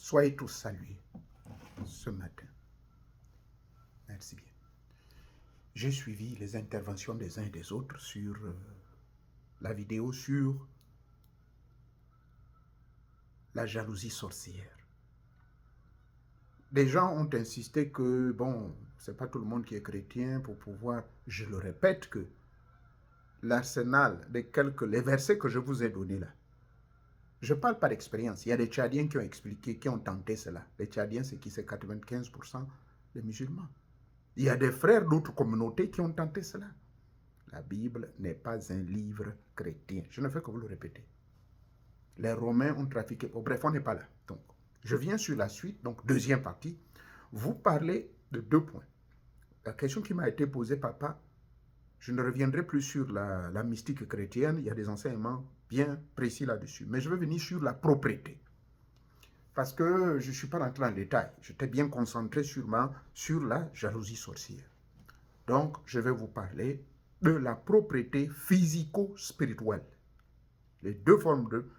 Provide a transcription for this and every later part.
Soyez tous salués ce matin. Merci bien. J'ai suivi les interventions des uns et des autres sur la vidéo sur la jalousie sorcière. Des gens ont insisté que, bon, c'est pas tout le monde qui est chrétien pour pouvoir, je le répète, que l'arsenal les versets que je vous ai donnés là, je parle par expérience. Il y a des Tchadiens qui ont expliqué, qui ont tenté cela. Les Tchadiens, c'est qui? C'est 95% des musulmans. Il y a des frères d'autres communautés qui ont tenté cela. La Bible n'est pas un livre chrétien. Je ne fais que vous le répéter. Les Romains ont trafiqué. Oh, bref, on n'est pas là. Donc, je viens sur la suite, donc deuxième partie. Vous parlez de 2 points. La question qui m'a été posée, papa, je ne reviendrai plus sur la mystique chrétienne. Il y a des enseignements bien précis là-dessus. Mais je vais venir sur la propriété. Parce que je ne suis pas rentré dans le détail. J'étais bien concentré sur la jalousie sorcière. Donc, je vais vous parler de la propriété physico-spirituelle. Les 2 formes de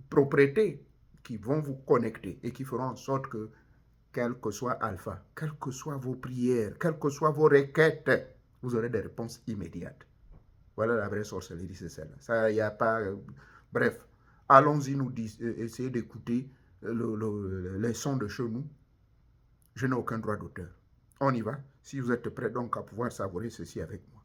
propriété qui vont vous connecter et qui feront en sorte que, quel que soit alpha, quelles que soient vos prières, quelles que soient vos requêtes, vous aurez des réponses immédiates. Voilà la vraie sorcellerie, c'est celle-là. Ça, il n'y a pas... bref, allons-y, essayer d'écouter les sons de chez nous. Je n'ai aucun droit d'auteur. On y va. Si vous êtes prêts donc à pouvoir savourer ceci avec moi.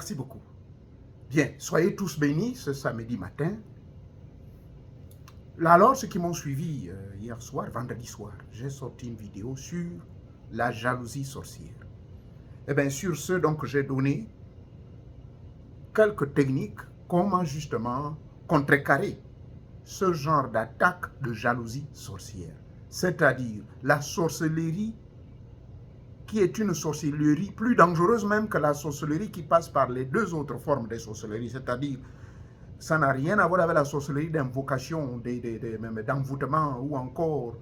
Merci beaucoup. Bien, soyez tous bénis ce samedi matin. Alors, ceux qui m'ont suivi hier soir, vendredi soir, j'ai sorti une vidéo sur la jalousie sorcière. Et bien, sur ce, donc, j'ai donné quelques techniques, comment justement contrecarrer ce genre d'attaque de jalousie sorcière. C'est-à-dire la sorcellerie qui est une sorcellerie plus dangereuse même que la sorcellerie qui passe par les deux autres formes de sorcellerie, c'est-à-dire ça n'a rien à voir avec la sorcellerie d'invocation, d'envoûtement ou encore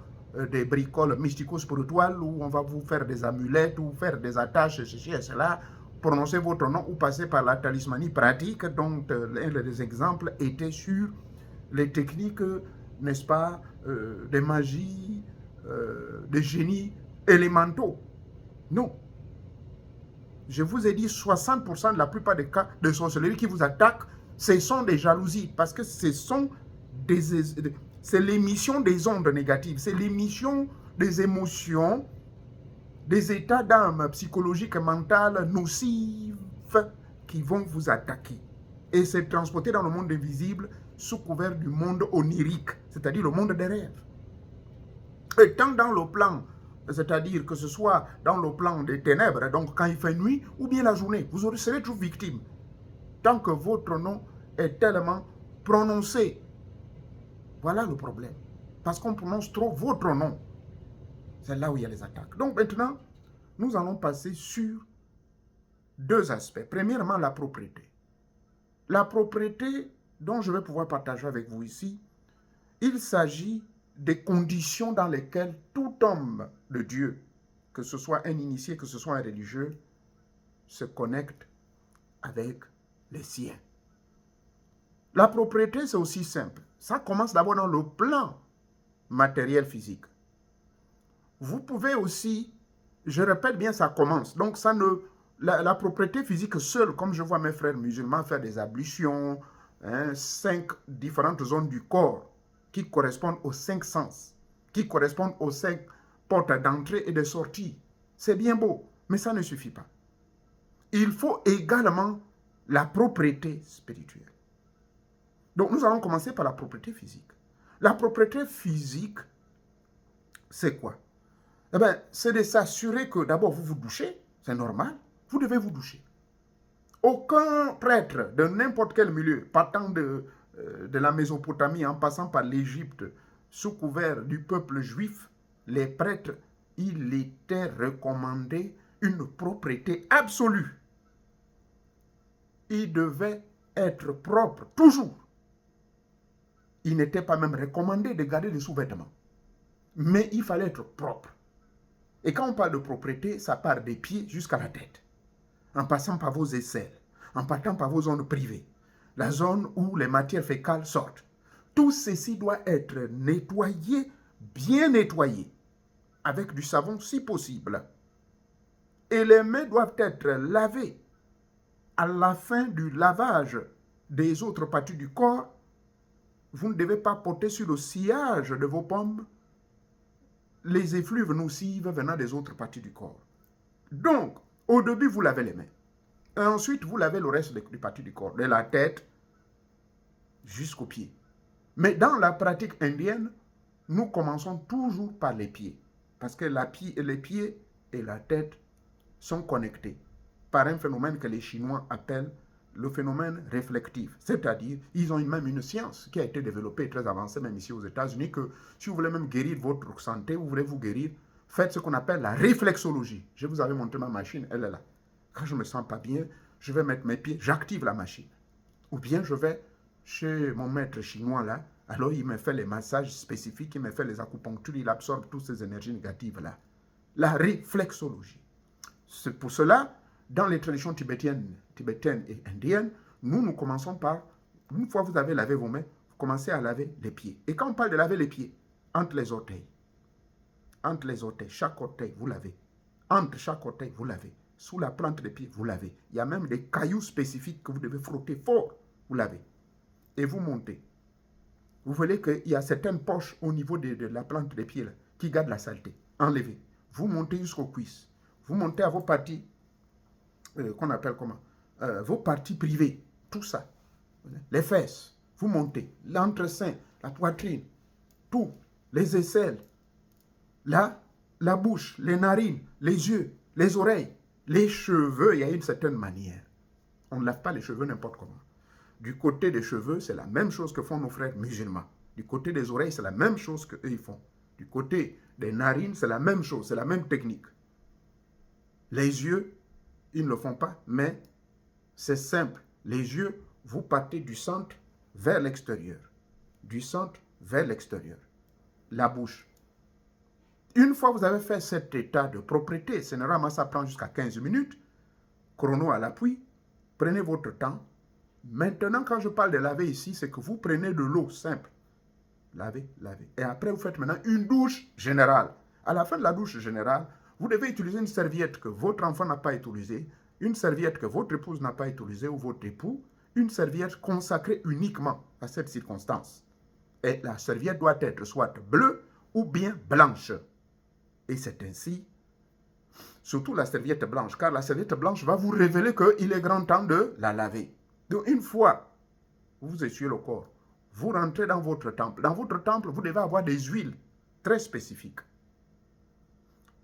des bricoles mystico-spirituelles où on va vous faire des amulettes ou faire des attaches, ceci et cela, prononcer votre nom ou passer par la talismanie pratique dont l'un des exemples était sur les techniques, n'est-ce pas, des magies, des génies élémentaux. Non. Je vous ai dit 60% de la plupart des cas de sorcellerie qui vous attaquent, ce sont des jalousies parce que c'est l'émission des ondes négatives, c'est l'émission des émotions, des états d'âme psychologiques et mentales nocives qui vont vous attaquer. Et c'est transporté dans le monde invisible sous couvert du monde onirique, c'est-à-dire le monde des rêves. Et tant dans le plan, c'est-à-dire que ce soit dans le plan des ténèbres, donc quand il fait nuit, ou bien la journée, vous serez toujours victime. Tant que votre nom est tellement prononcé. Voilà le problème. Parce qu'on prononce trop votre nom. C'est là où il y a les attaques. Donc maintenant, nous allons passer sur deux aspects. Premièrement, la propriété. La propriété dont je vais pouvoir partager avec vous ici, il s'agit des conditions dans lesquelles tout homme de Dieu, que ce soit un initié, que ce soit un religieux, se connecte avec les siens. La propriété, c'est aussi simple. Ça commence d'abord dans le plan matériel physique. Vous pouvez aussi, je répète bien, ça commence. Donc, la propriété physique seule, comme je vois mes frères musulmans faire des ablutions, 5 différentes zones du corps qui correspondent aux 5 sens, qui correspondent aux 5 portes d'entrée et de sortie. C'est bien beau, mais ça ne suffit pas. Il faut également la propriété spirituelle. Donc, nous allons commencer par la propriété physique. La propriété physique, c'est quoi? Eh bien, c'est de s'assurer que d'abord vous vous douchez, c'est normal, vous devez vous doucher. Aucun prêtre de n'importe quel milieu, partant de la Mésopotamie en passant par l'Égypte, sous couvert du peuple juif, les prêtres, il était recommandé une propriété absolue. Ils devaient être propres, toujours. Il n'était pas même recommandé de garder des sous-vêtements. Mais il fallait être propre. Et quand on parle de propreté, ça part des pieds jusqu'à la tête. En passant par vos aisselles, en partant par vos zones privées, la zone où les matières fécales sortent. Tout ceci doit être nettoyé, bien nettoyé, avec du savon si possible. Et les mains doivent être lavées. À la fin du lavage des autres parties du corps, vous ne devez pas porter sur le sillage de vos pommes les effluves nocives venant des autres parties du corps. Donc, au début, vous lavez les mains. Et ensuite, vous lavez le reste des parties du corps, de la tête jusqu'aux pieds. Mais dans la pratique indienne, nous commençons toujours par les pieds. Parce que les pieds et la tête sont connectés par un phénomène que les Chinois appellent le phénomène réflectif. C'est-à-dire, ils ont même une science qui a été développée, très avancée même ici aux États-Unis, que si vous voulez même guérir votre santé, vous voulez vous guérir, faites ce qu'on appelle la réflexologie. Je vous avais montré ma machine, elle est là. Quand je ne me sens pas bien, je vais mettre mes pieds, j'active la machine. Ou bien je vais chez mon maître chinois là, alors il me fait les massages spécifiques, il me fait les acupunctures, il absorbe toutes ces énergies négatives là. La réflexologie. C'est pour cela, dans les traditions tibétaines et indiennes, nous commençons par, une fois que vous avez lavé vos mains, vous commencez à laver les pieds. Et quand on parle de laver les pieds, entre les orteils, chaque orteil, vous lavez. Entre chaque orteil, vous lavez. Sous la plante des pieds, vous lavez. Il y a même des cailloux spécifiques que vous devez frotter fort, vous lavez. Et vous montez. Vous voyez qu'il y a certaines poches au niveau de la plante des pieds là, qui gardent la saleté. Enlevez. Vous montez jusqu'aux cuisses. Vous montez à vos parties qu'on appelle comment? vos parties privées, tout ça. Les fesses, vous montez, l'entresein, la poitrine, tout, les aisselles, la bouche, les narines, les yeux, les oreilles, les cheveux, il y a une certaine manière. On ne lave pas les cheveux n'importe comment. Du côté des cheveux, c'est la même chose que font nos frères musulmans. Du côté des oreilles, c'est la même chose qu'eux ils font. Du côté des narines, c'est la même chose, c'est la même technique. Les yeux, ils ne le font pas, mais c'est simple. Les yeux, vous partez du centre vers l'extérieur. Du centre vers l'extérieur. La bouche. Une fois que vous avez fait cet état de propreté, généralement ça prend jusqu'à 15 minutes, chrono à l'appui, prenez votre temps. Maintenant, quand je parle de laver ici, c'est que vous prenez de l'eau simple. Lavez, lavez. Et après, vous faites maintenant une douche générale. À la fin de la douche générale, vous devez utiliser une serviette que votre enfant n'a pas utilisée, une serviette que votre épouse n'a pas utilisée ou votre époux, une serviette consacrée uniquement à cette circonstance. Et la serviette doit être soit bleue ou bien blanche. Et c'est ainsi, surtout la serviette blanche, car la serviette blanche va vous révéler qu'il est grand temps de la laver. Donc une fois, vous essuyez le corps, vous rentrez dans votre temple. Dans votre temple, vous devez avoir des huiles très spécifiques.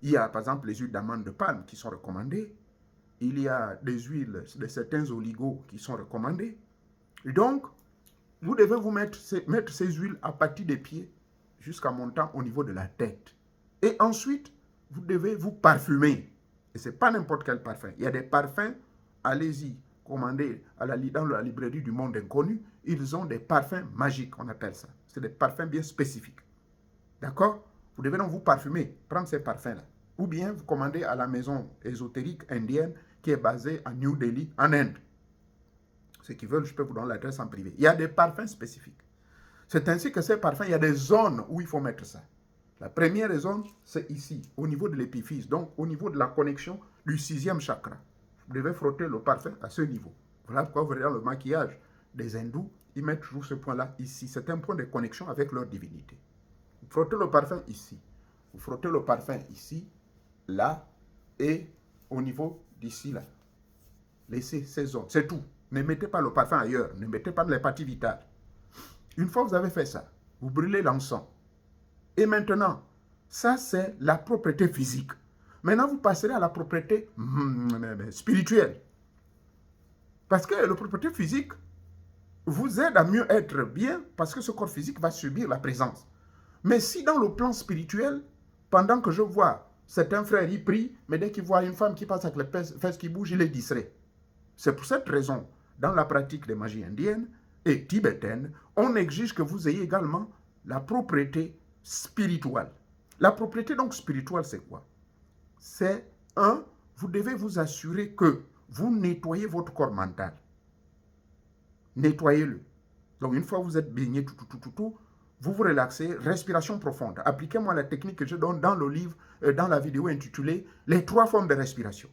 Il y a par exemple les huiles d'amande de palme qui sont recommandées. Il y a des huiles de certains oligos qui sont recommandées. Et donc, vous devez vous mettre ces huiles à partir des pieds jusqu'à montant au niveau de la tête. Et ensuite, vous devez vous parfumer. Et ce n'est pas n'importe quel parfum. Il y a des parfums, allez-y, commandez dans la librairie du monde inconnu. Ils ont des parfums magiques, on appelle ça. C'est des parfums bien spécifiques. D'accord? Vous devez donc vous parfumer, prendre ces parfums-là. Ou bien vous commandez à la maison ésotérique indienne qui est basée à New Delhi, en Inde. Ceux qui veulent, je peux vous donner l'adresse en privé. Il y a des parfums spécifiques. C'est ainsi que ces parfums, il y a des zones où il faut mettre ça. La première zone, c'est ici, au niveau de l'épiphyse, donc au niveau de la connexion du 6e chakra. Vous devez frotter le parfum à ce niveau. Voilà pourquoi vous verrez dans le maquillage des hindous, ils mettent toujours ce point-là ici. C'est un point de connexion avec leur divinité. Vous frottez le parfum ici. Vous frottez le parfum ici, là, et au niveau d'ici, là. Laissez ces zones, c'est tout. Ne mettez pas le parfum ailleurs, ne mettez pas dans les parties vitales. Une fois que vous avez fait ça, vous brûlez l'encens. Et maintenant, ça c'est la propreté physique. Maintenant, vous passerez à la propreté spirituelle. Parce que la propreté physique vous aide à mieux être bien parce que ce corps physique va subir la présence. Mais si dans le plan spirituel, pendant que je vois certains frères y prient, mais dès qu'ils voient une femme qui passe avec les fesses qui bougent, il est distrait. C'est pour cette raison, dans la pratique des magies indiennes et tibétaines, on exige que vous ayez également la propreté spirituelle. La propreté donc spirituelle, c'est quoi? C'est vous devez vous assurer que vous nettoyez votre corps mental. Nettoyez-le. Donc une fois que vous êtes baigné, vous vous relaxez, respiration profonde. Appliquez-moi la technique que je donne dans le livre, dans la vidéo intitulée « Les 3 formes de respiration ».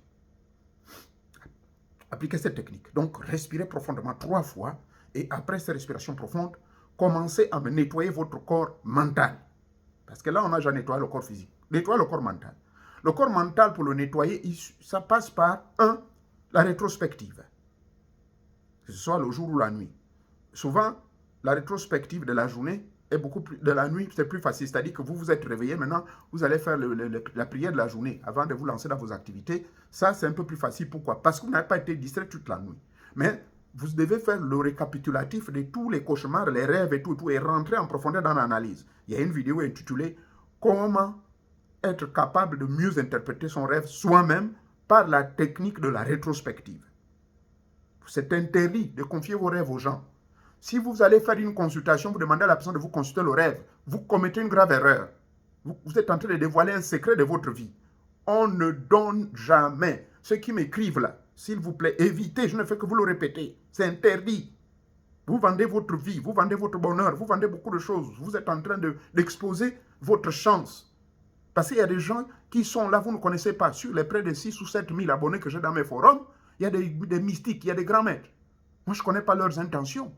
Appliquez cette technique. Donc, respirez profondément 3 fois et après cette respiration profonde, commencez à nettoyer votre corps mental. Parce que là, on a déjà nettoyé le corps physique. Nettoyez le corps mental. Le corps mental, pour le nettoyer, ça passe par la rétrospective. Que ce soit le jour ou la nuit. Souvent, la rétrospective de la journée est beaucoup plus... De la nuit, c'est plus facile. C'est-à-dire que vous vous êtes réveillé. Maintenant, vous allez faire la prière de la journée avant de vous lancer dans vos activités. Ça, c'est un peu plus facile. Pourquoi? Parce que vous n'avez pas été distrait toute la nuit. Mais vous devez faire le récapitulatif de tous les cauchemars, les rêves et tout, et rentrer en profondeur dans l'analyse. Il y a une vidéo intitulée « Comment être capable de mieux interpréter son rêve soi-même par la technique de la rétrospective ». C'est interdit de confier vos rêves aux gens. Si vous allez faire une consultation, vous demandez à la personne de vous consulter le rêve, vous commettez une grave erreur. Vous êtes en train de dévoiler un secret de votre vie. On ne donne jamais. Ceux qui m'écrivent là, s'il vous plaît, évitez, je ne fais que vous le répéter. C'est interdit. Vous vendez votre vie, vous vendez votre bonheur, vous vendez beaucoup de choses. Vous êtes en train d'exposer votre chance. Parce qu'il y a des gens qui sont là, vous ne connaissez pas. Sur les près de 6 ou 7 000 abonnés que j'ai dans mes forums, il y a des mystiques, il y a des grands maîtres. Moi, je ne connais pas leurs intentions.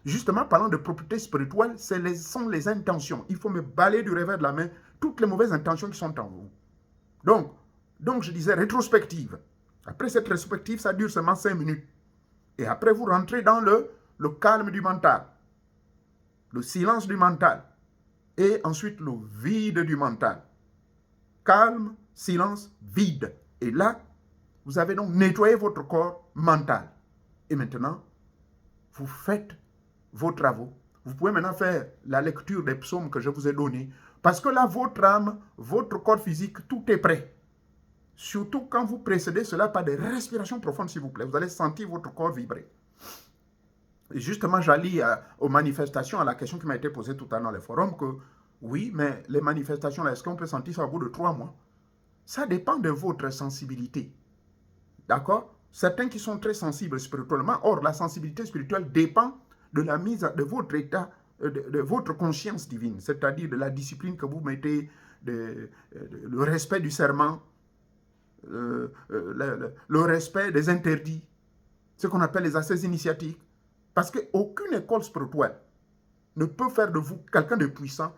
Justement, parlant de propriété spirituelle, ce sont les intentions. Il faut me balayer du revers de la main toutes les mauvaises intentions qui sont en vous. Donc je disais rétrospective. Après cette rétrospective, ça dure seulement 5 minutes. Et après, vous rentrez dans le calme du mental, le silence du mental, et ensuite le vide du mental. Calme, silence, vide. Et là, vous avez donc nettoyé votre corps mental. Et maintenant, vous faites vos travaux. Vous pouvez maintenant faire la lecture des psaumes que je vous ai donnés. Parce que là, votre âme, votre corps physique, tout est prêt. Surtout quand vous précédez cela par des respirations profondes, s'il vous plaît. Vous allez sentir votre corps vibrer. Et justement, j'allie aux manifestations, à la question qui m'a été posée tout à l'heure dans les forums, que oui, mais les manifestations, est-ce qu'on peut sentir ça au bout de 3 mois? Ça dépend de votre sensibilité. D'accord? Certains qui sont très sensibles spirituellement, or la sensibilité spirituelle dépend de la mise de votre état, de votre conscience divine, c'est-à-dire de la discipline que vous mettez, le respect du serment, le respect des interdits, ce qu'on appelle les accès initiatiques. Parce qu'aucune école spirituelle ne peut faire de vous quelqu'un de puissant.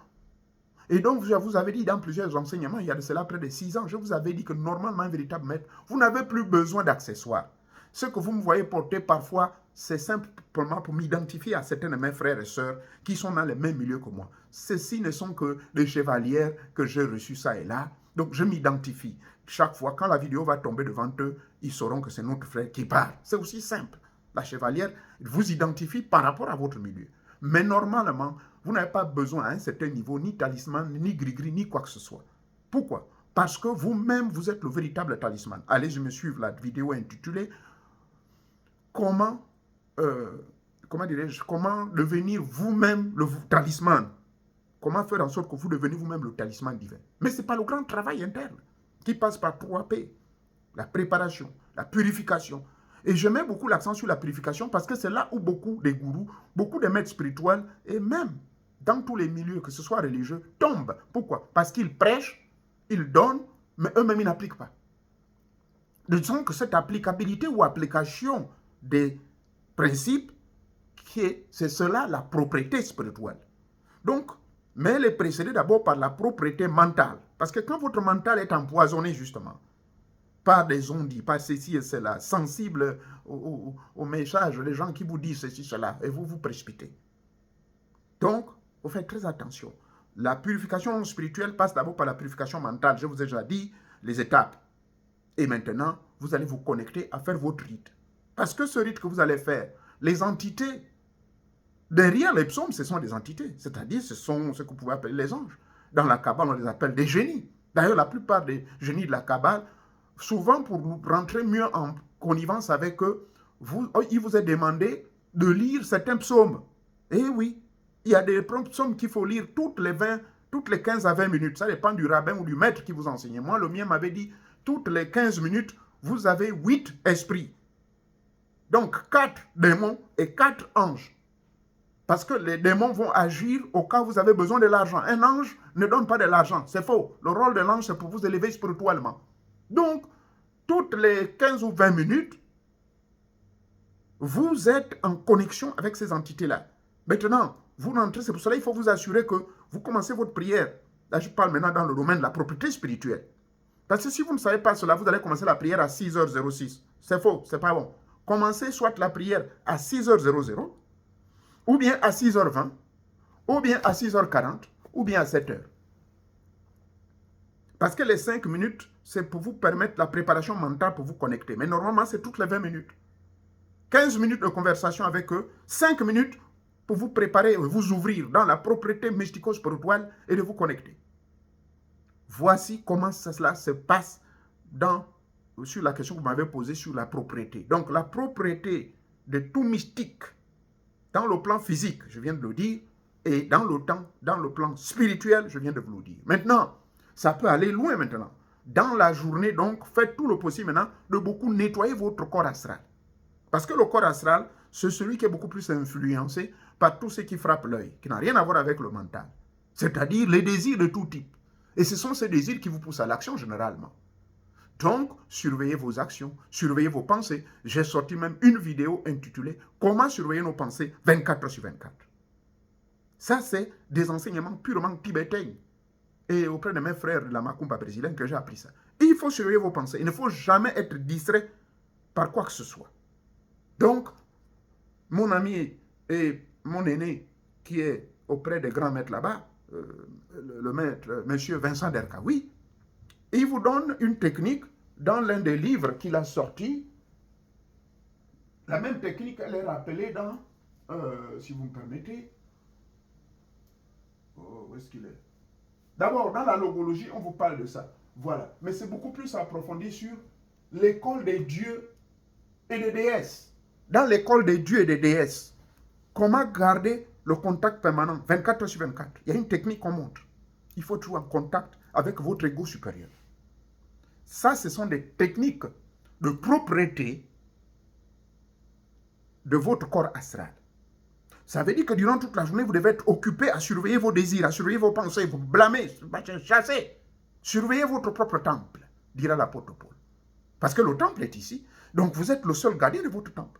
Et donc, je vous avais dit dans plusieurs enseignements, il y a de cela près de 6 ans, je vous avais dit que normalement, un véritable maître, vous n'avez plus besoin d'accessoires. Ce que vous me voyez porter parfois, c'est simplement pour m'identifier à certains de mes frères et sœurs qui sont dans les mêmes milieux que moi. Ceux-ci ne sont que des chevalières que j'ai reçus ça et là. Donc, je m'identifie. Chaque fois, quand la vidéo va tomber devant eux, ils sauront que c'est notre frère qui parle. C'est aussi simple. La chevalière vous identifie par rapport à votre milieu. Mais normalement, vous n'avez pas besoin à un certain niveau, ni talisman, ni gris-gris, ni quoi que ce soit. Pourquoi? Parce que vous-même, vous êtes le véritable talisman. Allez, je me suivre la vidéo intitulée « Comment devenir vous-même le talisman ?» Comment faire en sorte que vous deveniez vous-même le talisman divin? Mais ce n'est pas le grand travail interne qui passe par 3P. La préparation, la purification. Et je mets beaucoup l'accent sur la purification parce que c'est là où beaucoup des gourous, beaucoup de maîtres spirituels et même dans tous les milieux, que ce soit religieux, tombent. Pourquoi? Parce qu'ils prêchent, ils donnent, mais eux-mêmes ils n'appliquent pas. Disons que cette applicabilité ou application des principes, c'est cela la propriété spirituelle. Donc, mais elle est précédée d'abord par la propriété mentale. Parce que quand votre mental est empoisonné justement, par des ondits, par ceci et cela, sensibles au message, les gens qui vous disent ceci, cela, et vous vous précipitez. Donc, vous faites très attention. La purification spirituelle passe d'abord par la purification mentale. Je vous ai déjà dit les étapes. Et maintenant, vous allez vous connecter à faire votre rite. Parce que ce rite que vous allez faire, les entités, derrière les psaumes, ce sont des entités. C'est-à-dire, ce sont ce que vous pouvez appeler les anges. Dans la Kabbale, on les appelle des génies. D'ailleurs, la plupart des génies de la Kabbale, souvent pour rentrer mieux en connivence avec eux, il vous est demandé de lire certains psaumes. Et oui, il y a des psaumes qu'il faut lire toutes les 15 à 20 minutes. Ça dépend du rabbin ou du maître qui vous enseigne. Moi, le mien m'avait dit, toutes les 15 minutes, vous avez 8 esprits. Donc, 4 démons et 4 anges. Parce que les démons vont agir au cas où vous avez besoin de l'argent. Un ange ne donne pas de l'argent. C'est faux. Le rôle de l'ange, c'est pour vous élever spirituellement. Donc, toutes les 15 ou 20 minutes, vous êtes en connexion avec ces entités-là. Maintenant, vous rentrez, c'est pour cela qu'il faut vous assurer que vous commencez votre prière. Là, je parle maintenant dans le domaine de la propriété spirituelle. Parce que si vous ne savez pas cela, vous allez commencer la prière à 6h06. C'est faux, c'est pas bon. Commencez soit la prière à 6h00, ou bien à 6h20, ou bien à 6h40, ou bien à 7h. Parce que les 5 minutes, c'est pour vous permettre la préparation mentale pour vous connecter. Mais normalement, c'est toutes les 20 minutes. 15 minutes de conversation avec eux, 5 minutes pour vous préparer, vous ouvrir dans la propriété mystico-spirituelle et de vous connecter. Voici comment cela se passe sur la question que vous m'avez posée sur la propriété. Donc, la propriété de tout mystique, dans le plan physique, je viens de le dire, et dans le plan spirituel, je viens de vous le dire. Maintenant, ça peut aller loin maintenant. Dans la journée, donc, faites tout le possible maintenant de beaucoup nettoyer votre corps astral. Parce que le corps astral, c'est celui qui est beaucoup plus influencé par tout ce qui frappe l'œil, qui n'a rien à voir avec le mental. C'est-à-dire les désirs de tout type. Et ce sont ces désirs qui vous poussent à l'action généralement. Donc, surveillez vos actions, surveillez vos pensées. J'ai sorti même une vidéo intitulée « Comment surveiller nos pensées 24h sur 24 ». Ça, c'est des enseignements purement tibétains. et auprès de mes frères de la Macumba brésilienne que j'ai appris ça. Et il faut surveiller vos pensées. Il ne faut jamais être distrait par quoi que ce soit. Donc, mon ami et mon aîné qui est auprès des grands maîtres là-bas, le maître, monsieur Vincent Derkaoui, il vous donne une technique dans l'un des livres qu'il a sorti. La même technique, elle est rappelée dans, si vous me permettez, où est-ce qu'il est? D'abord, dans la logologie, on vous parle de ça. Voilà. Mais c'est beaucoup plus approfondi sur l'école des dieux et des déesses. Dans l'école des dieux et des déesses, comment garder le contact permanent, 24 heures sur 24. Il y a une technique qu'on montre. Il faut toujours en contact avec votre ego supérieur. Ça, ce sont des techniques de propreté de votre corps astral. Ça veut dire que durant toute la journée, vous devez être occupé à surveiller vos désirs, à surveiller vos pensées, vous blâmer, chasser. Surveillez votre propre temple, dira l'apôtre Paul. Parce que le temple est ici. Donc vous êtes le seul gardien de votre temple.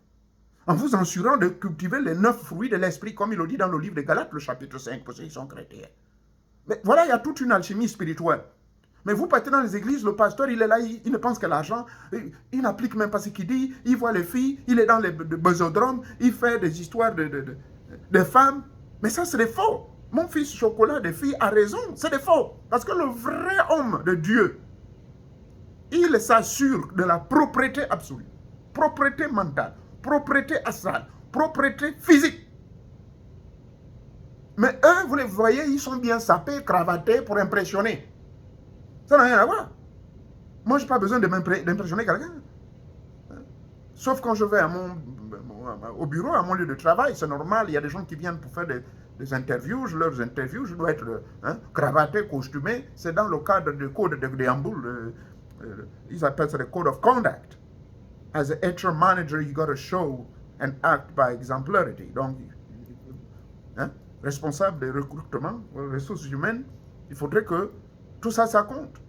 En vous assurant de cultiver les 9 fruits de l'esprit, comme il le dit dans le livre de Galates, le chapitre 5, pour ceux qui sont chrétiens. Mais voilà, il y a toute une alchimie spirituelle. Mais vous partez dans les églises, le pasteur, il est là, il ne pense qu'à l'argent, il n'applique même pas ce qu'il dit, il voit les filles, il est dans les bésodromes, il fait des histoires de femmes. Mais ça, c'est des faux. Mon fils Chocolat, des filles, a raison, c'est des faux. Parce que le vrai homme de Dieu, il s'assure de la propreté absolue, propreté mentale, propreté astrale, propreté physique. Mais eux, vous les voyez, ils sont bien sapés, cravatés pour impressionner. Ça n'a rien à voir. Moi, je n'ai pas besoin d'impressionner quelqu'un. Sauf quand je vais au bureau, à mon lieu de travail, c'est normal, il y a des gens qui viennent pour faire des interviews, leurs interviews, je dois être cravaté, costumé, c'est dans le cadre du code de déambule, ils appellent ça le code of conduct. As an HR manager, you got to show and act by exemplarity. Donc, responsable des recrutements, ressources humaines, il faudrait que tout ça, ça compte.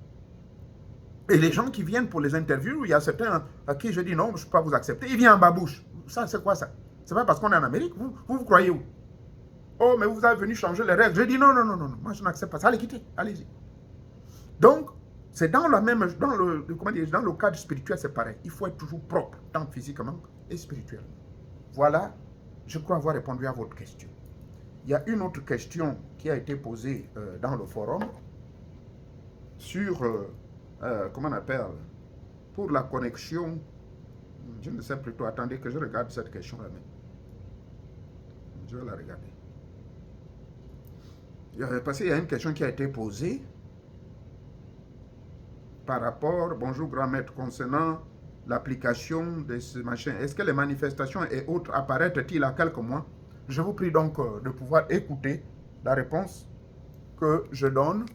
Et les gens qui viennent pour les interviews, il y a certains à qui je dis non, je ne peux pas vous accepter. Ils viennent en babouche. Ça, c'est quoi ça? C'est pas parce qu'on est en Amérique. Vous croyez où? Oh, mais vous avez venu changer les règles. Je dis non, moi je n'accepte pas ça. Allez, quittez, allez-y. Donc, c'est dans le cadre spirituel, c'est pareil. Il faut être toujours propre, tant physiquement et spirituellement. Voilà, je crois avoir répondu à votre question. Il y a une autre question qui a été posée dans le forum sur, comment on appelle, pour la connexion, je ne sais plutôt, attendez que je regarde cette question-là même. Je vais la regarder. Parce qu'il y a une question qui a été posée par rapport, bonjour grand maître, concernant l'application de ce machin. Est-ce que les manifestations et autres apparaissent-ils à quelques mois? Je vous prie donc de pouvoir écouter la réponse que je donne.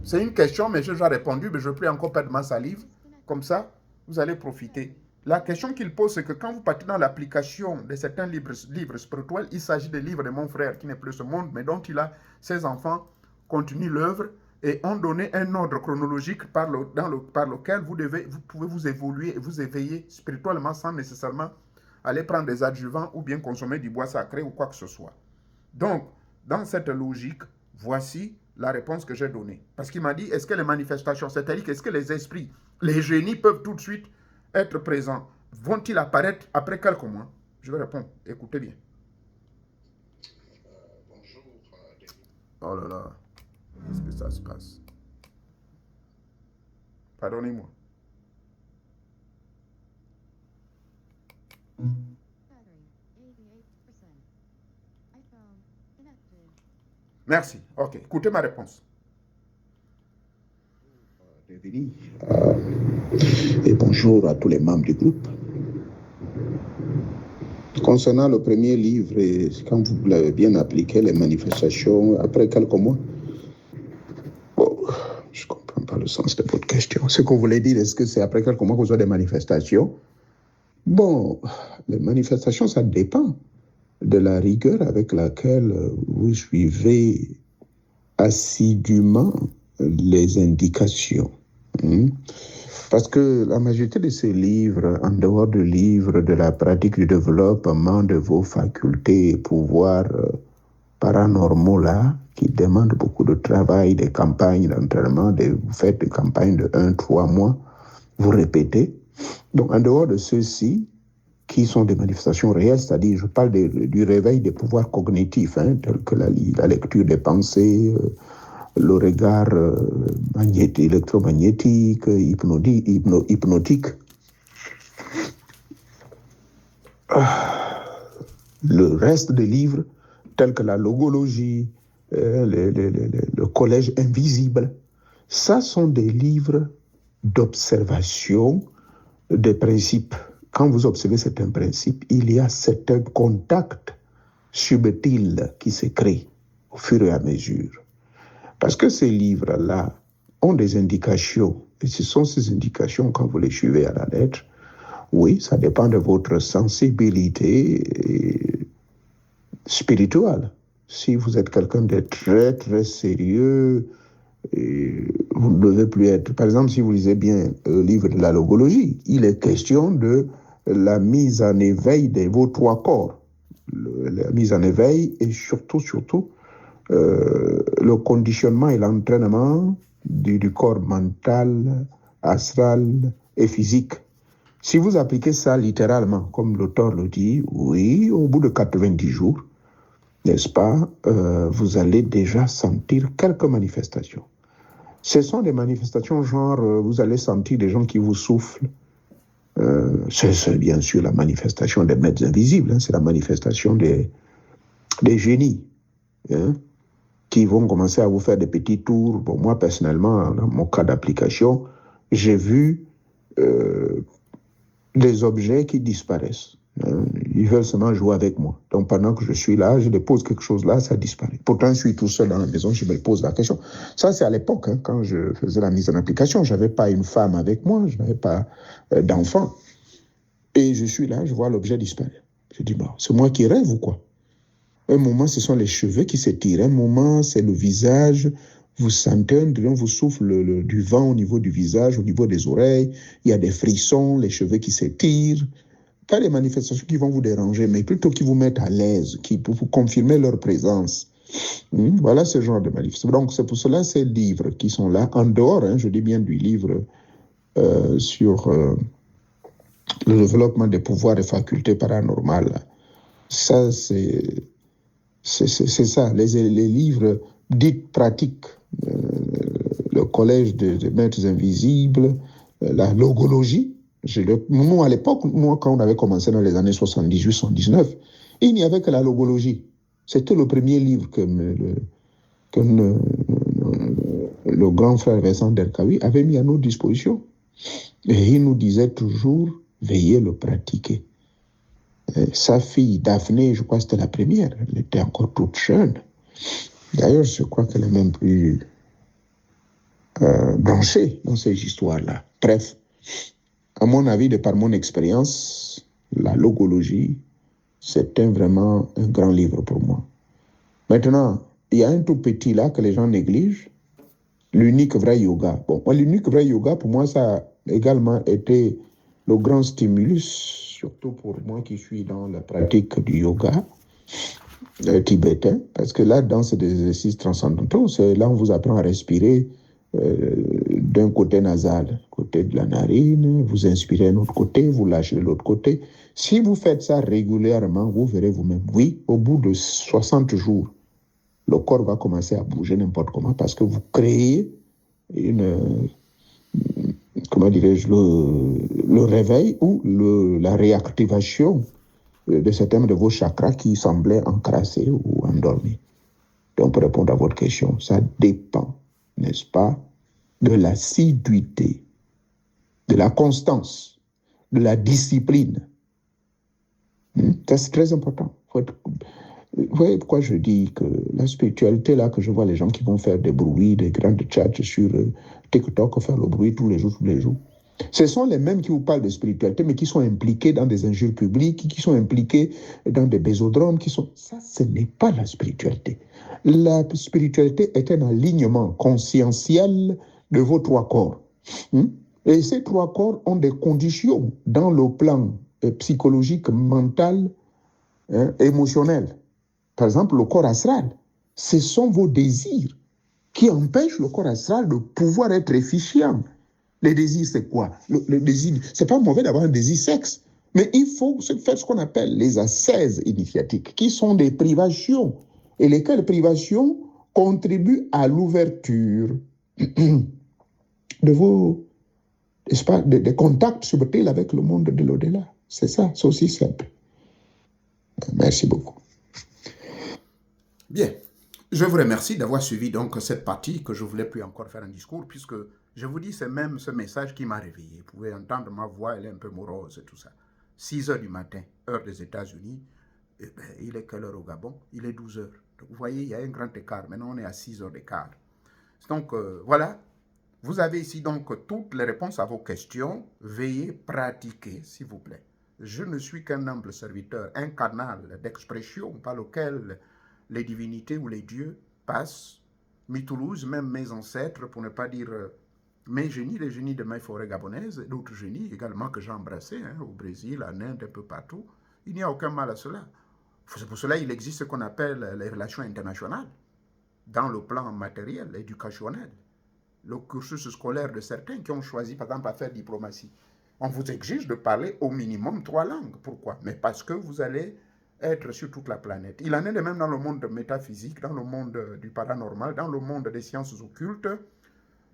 C'est une question, mais je déjà répondu, mais je prie encore perdre ma salive. Comme ça, vous allez profiter. La question qu'il pose, c'est que quand vous partez dans l'application de certains livres spirituels, il s'agit des livres de mon frère qui n'est plus ce monde, mais dont il a ses enfants, continuent l'œuvre et ont donné un ordre chronologique par lequel vous pouvez vous évoluer et vous éveiller spirituellement sans nécessairement aller prendre des adjuvants ou bien consommer du bois sacré ou quoi que ce soit. Donc, dans cette logique, voici la réponse que j'ai donnée. Parce qu'il m'a dit, est-ce que les manifestations, c'est-à-dire est-ce que les esprits, les génies peuvent tout de suite être présents? Vont-ils apparaître après quelques mois? Je vais répondre, écoutez bien. Bonjour. Oh là là, qu'est-ce que ça se passe? Pardonnez-moi. Merci. Ok, écoutez ma réponse. Et bonjour à tous les membres du groupe. Concernant le premier livre, quand vous l'avez bien appliqué, les manifestations, après quelques mois, bon, je ne comprends pas le sens de votre question. Ce que vous voulez dire, est-ce que c'est après quelques mois que vous avez des manifestations? Bon, les manifestations, ça dépend de la rigueur avec laquelle vous suivez assidûment les indications. Parce que la majorité de ces livres, en dehors de livres de la pratique du développement de vos facultés et pouvoirs paranormaux là, qui demandent beaucoup de travail, des campagnes d'entraînement, vous faites des campagnes de 1-3 mois, vous répétez. Donc, en dehors de ceux-ci, qui sont des manifestations réelles, c'est-à-dire, je parle du réveil des pouvoirs cognitifs, tels que la lecture des pensées, le regard électromagnétique, hypnotique. Le reste des livres, tels que la logologie, le collège invisible, ça sont des livres d'observation des principes. Quand vous observez certains principes, il y a certains contacts subtils qui se créent au fur et à mesure. Parce que ces livres-là ont des indications, et ce sont ces indications, quand vous les suivez à la lettre, oui, ça dépend de votre sensibilité spirituelle. Si vous êtes quelqu'un de très, très sérieux, vous ne devez plus être... Par exemple, si vous lisez bien le livre de la logologie, il est question de la mise en éveil de vos 3 corps. La mise en éveil et surtout, le conditionnement et l'entraînement du corps mental, astral et physique. Si vous appliquez ça littéralement, comme l'auteur le dit, oui, au bout de 90 jours, n'est-ce pas, vous allez déjà sentir quelques manifestations. Ce sont des manifestations genre, vous allez sentir des gens qui vous soufflent. C'est bien sûr la manifestation des maîtres invisibles, c'est la manifestation des génies, qui vont commencer à vous faire des petits tours. Bon, moi, personnellement, dans mon cas d'application, j'ai vu des objets qui disparaissent. Ils veulent seulement jouer avec moi. Donc, pendant que je suis là, je dépose quelque chose là, ça disparaît. Pourtant, je suis tout seul dans la maison, je me pose la question. Ça, c'est à l'époque, quand je faisais la mise en application. Je n'avais pas une femme avec moi, je n'avais pas d'enfant. Et je suis là, je vois l'objet disparaître. Je dis, bon, c'est moi qui rêve ou quoi? Un moment, ce sont les cheveux qui s'étirent. Un moment, c'est le visage. Vous sentez, on vous souffle du vent au niveau du visage, au niveau des oreilles. Il y a des frissons, les cheveux qui s'étirent. Pas des manifestations qui vont vous déranger, mais plutôt qui vous mettent à l'aise, qui pour vous confirmer leur présence. Voilà ce genre de manifestations. Donc, c'est pour cela ces livres qui sont là, en dehors, je dis bien du livre sur le développement des pouvoirs et facultés paranormales. Ça, c'est ça, les livres dits pratiques, le collège des maîtres invisibles, la logologie. Nous, à l'époque, quand on avait commencé dans les années 78-79, il n'y avait que la logologie. C'était le premier livre que le grand frère Vincent Derkaoui avait mis à nos dispositions. Et il nous disait toujours, veillez le pratiquer. Sa fille, Daphné, je crois que c'était la première, elle était encore toute jeune. D'ailleurs, je crois qu'elle est même plus branchée dans ces histoires-là. Bref, à mon avis, de par mon expérience, la logologie, c'était vraiment un grand livre pour moi. Maintenant, il y a un tout petit là que les gens négligent, l'unique vrai yoga. Bon, l'unique vrai yoga, pour moi, ça a également été le grand stimulus, surtout pour moi qui suis dans la pratique du yoga tibétain, parce que là, dans ces exercices transcendantaux, c'est là où on vous apprend à respirer d'un côté nasal, côté de la narine, vous inspirez d'un autre côté, vous lâchez de l'autre côté. Si vous faites ça régulièrement, vous verrez vous-même, oui, au bout de 60 jours, le corps va commencer à bouger n'importe comment parce que vous créez comment dirais-je, le réveil ou la réactivation de certains de vos chakras qui semblaient encrassés ou endormis. Donc, pour répondre à votre question, ça dépend, n'est-ce pas, de l'assiduité, de la constance, de la discipline. Ça, c'est très important. Vous voyez pourquoi je dis que la spiritualité, là, que je vois les gens qui vont faire des bruits, des grandes chats sur TikTok, faire le bruit tous les jours. Ce sont les mêmes qui vous parlent de spiritualité, mais qui sont impliqués dans des injures publiques, qui sont impliqués dans des bésodromes, Ça, ce n'est pas la spiritualité. La spiritualité est un alignement conscientiel de vos 3 corps. Et ces 3 corps ont des conditions dans le plan psychologique, mental, émotionnel. Par exemple, le corps astral, ce sont vos désirs qui empêchent le corps astral de pouvoir être efficient. Les désirs, c'est quoi? Le désir, c'est pas mauvais d'avoir un désir sexe, mais il faut faire ce qu'on appelle les ascèses initiatiques, qui sont des privations, et lesquelles privations contribuent à l'ouverture de vos, n'est-ce pas, des contacts subtils avec le monde de l'au-delà. C'est ça, c'est aussi simple. Merci beaucoup. Bien. Je vous remercie d'avoir suivi donc cette partie que je ne voulais plus encore faire un discours, puisque je vous dis, c'est même ce message qui m'a réveillé. Vous pouvez entendre ma voix, elle est un peu morose et tout ça. 6 heures du matin, heure des États-Unis, eh ben, il est quelle heure au Gabon? Il est 12 heures. Donc, vous voyez, il y a un grand écart. Maintenant, on est à 6 heures d'écart. Donc, voilà. Vous avez ici donc toutes les réponses à vos questions. Veuillez pratiquer, s'il vous plaît. Je ne suis qu'un humble serviteur, un canal d'expression par lequel les divinités ou les dieux passent. Toulouse, même mes ancêtres, pour ne pas dire mes génies, les génies de mes forêts gabonaises, et d'autres génies également que j'ai embrassés, au Brésil, en Inde, un peu partout. Il n'y a aucun mal à cela. C'est pour cela qu'il existe ce qu'on appelle les relations internationales, dans le plan matériel, éducationnel. Le cursus scolaire de certains qui ont choisi, par exemple, à faire diplomatie. On vous exige de parler au minimum 3 langues. Pourquoi? Mais parce que vous allez être sur toute la planète. Il en est de même dans le monde métaphysique, dans le monde du paranormal, dans le monde des sciences occultes.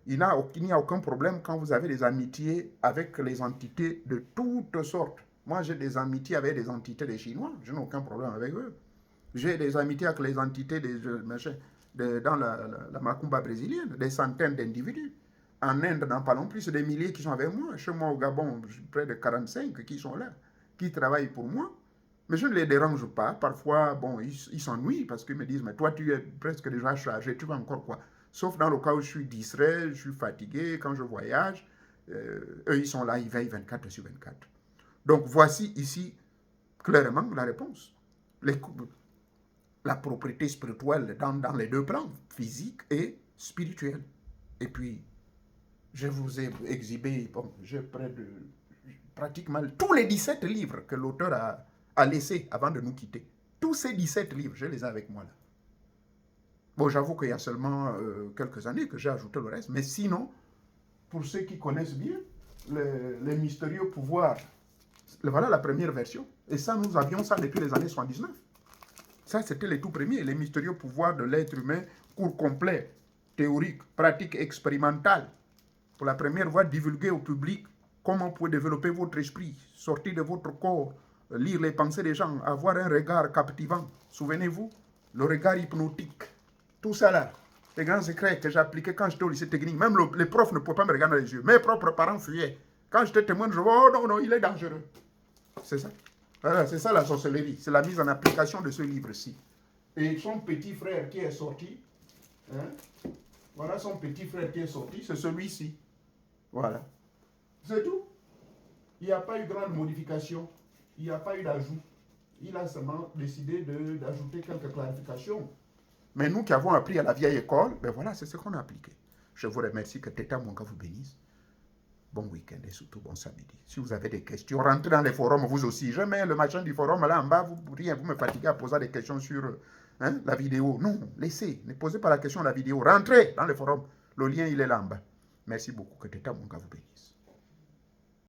Il n'y a aucun problème quand vous avez des amitiés avec les entités de toutes sortes. Moi, j'ai des amitiés avec des entités des Chinois. Je n'ai aucun problème avec eux. J'ai des amitiés avec les entités dans la macumba brésilienne, des centaines d'individus. En Inde, n'en parlons plus, c'est des milliers qui sont avec moi. Chez moi, au Gabon, près de 45 qui sont là, qui travaillent pour moi. Mais je ne les dérange pas. Parfois, bon, ils s'ennuient parce qu'ils me disent, mais toi, tu es presque déjà chargé, tu vas encore quoi? Sauf dans le cas où je suis distrait, je suis fatigué, quand je voyage, eux, ils sont là, ils veillent 24 sur 24. Donc, voici ici clairement la réponse. La propriété spirituelle dans les deux plans, physique et spirituel. Et puis, je vous ai exhibé, bon, j'ai pratiquement tous les 17 livres que l'auteur a laissés avant de nous quitter. Tous ces 17 livres, je les ai avec moi là. Bon, j'avoue qu'il y a seulement quelques années que j'ai ajouté le reste, mais sinon, pour ceux qui connaissent bien, les mystérieux pouvoirs, voilà la première version. Et ça, nous avions ça depuis les années 79. Ça, c'était les tout premiers, les mystérieux pouvoirs de l'être humain, cours complet, théorique, pratique expérimentale. Pour la première fois, divulguer au public comment vous pouvez développer votre esprit, sortir de votre corps, lire les pensées des gens, avoir un regard captivant. Souvenez-vous, le regard hypnotique. Tout ça là, les grands secrets que j'appliquais quand j'étais au lycée technique. Même les profs ne pouvaient pas me regarder dans les yeux. Mes propres parents fuyaient. Quand j'étais témoin, je vois, oh non, non, il est dangereux. C'est ça. Voilà, c'est ça la sorcellerie. C'est la mise en application de ce livre-ci. Et son petit frère qui est sorti, hein, voilà son petit frère qui est sorti, c'est celui-ci. Voilà. C'est tout. Il n'y a pas eu grande modification. Il n'y a pas eu d'ajout. Il a seulement décidé d'ajouter quelques clarifications. Mais nous qui avons appris à la vieille école, ben voilà, c'est ce qu'on a appliqué. Je vous remercie, que Teta Monga vous bénisse. Bon week-end et surtout bon samedi. Si vous avez des questions, rentrez dans les forums vous aussi. Je mets le machin du forum là en bas, vous me fatiguez à poser des questions sur la vidéo. Non, laissez, ne posez pas la question de la vidéo. Rentrez dans les forums. Le lien, il est là en bas. Merci beaucoup, que Teta Monga vous bénisse.